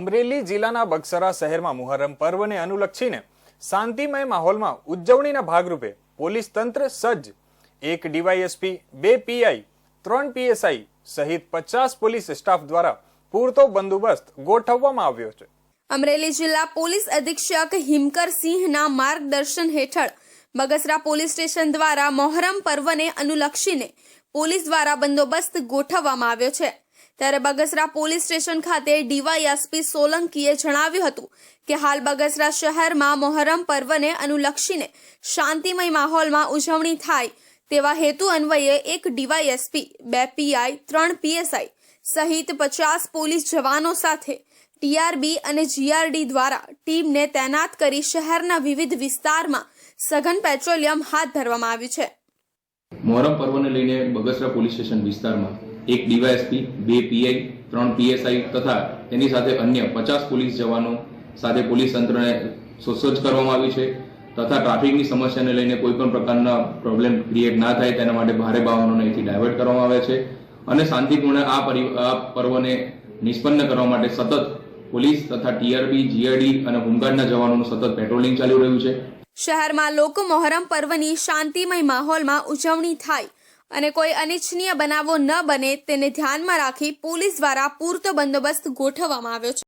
અમરેલી જિલ્લાના બગસરા શહેરમાં મુહર્રમ પર્વને અનુલક્ષીને શાંતિમય માહોલમાં ઉજવણીના ભાગરૂપે પોલીસ તંત્ર સજ્જ, 1 ડીવાયએસપી, 2 પીઆઈ, 3 પીએસઆઈ સહિત 50 પોલીસ સ્ટાફ દ્વારા પૂરતો બંદોબસ્ત ગોઠવવામાં આવ્યો છે। અમરેલી જિલ્લા પોલીસ અધિક્ષક હિમકરસિંહના માર્ગદર્શન હેઠળ બગસરા પોલીસ સ્ટેશન દ્વારા મોહરમ પર્વને અનુલક્ષીને પોલીસ દ્વારા બંદોબસ્ત ગોઠવવામાં આવ્યો છે। ત્યારે બગસરા પોલીસ સ્ટેશન ખાતે ડીવાયએસપી સોલંકીએ જણાવ્યું હતું કે હાલ બગસરા શહેરમાં મોહરમ પર્વને અનુલક્ષીને શાંતિમય માહોલમાં ઉજવણી થાય તેવા હેતુ અન્વયે 1 ડીવાયએસપી, 2 પીઆઈ, 3 પીએસઆઈ સહિત 50 પોલીસ જવાનો સાથે ટીઆરબી અને જીઆરડી દ્વારા ટીમને તૈનાત કરી શહેરના વિવિધ વિસ્તારમાં સઘન પેટ્રોલિયમ હાથ ધરવામાં આવ્યું છે। મોહરમ પર્વને લઈને બગસરા પોલીસ સ્ટેશન વિસ્તારમાં 1 ડીવાયએસપી, 2 પીઆઈ, 3 પીએસઆઈ તથા તેની સાથે અન્ય 50 પોલીસ જવાનો સાથે પોલીસ તંત્રને સુસજ્જ કરવામાં આવ્યું છે તથા ટ્રાફિકની સમસ્યાને લઈને કોઈ પણ પ્રકારના પ્રોબ્લેમ ક્રિએટ ના થાય તેના માટે ભારે વાહનોને અહીંથી ડાયવર્ટ કરવામાં આવે છે અને શાંતિપૂર્ણ આ પર્વને નિષ્પન્ન કરવા માટે સતત પોલીસ તથા ટીઆરબી, જીઆરડી અને હોમગાર્ડના જવાનોનું સતત પેટ્રોલિંગ ચાલી રહ્યું છે। શહેરમાં લોકો મોહરમ પર્વની શાંતિમય માહોલમાં ઉજવણી થાય અને કોઈ અનિચ્છનીય બનાવો ન બને તેને ધ્યાનમાં રાખી પોલીસ દ્વારા પૂરતો બંદોબસ્ત ગોઠવવામાં આવ્યો છે।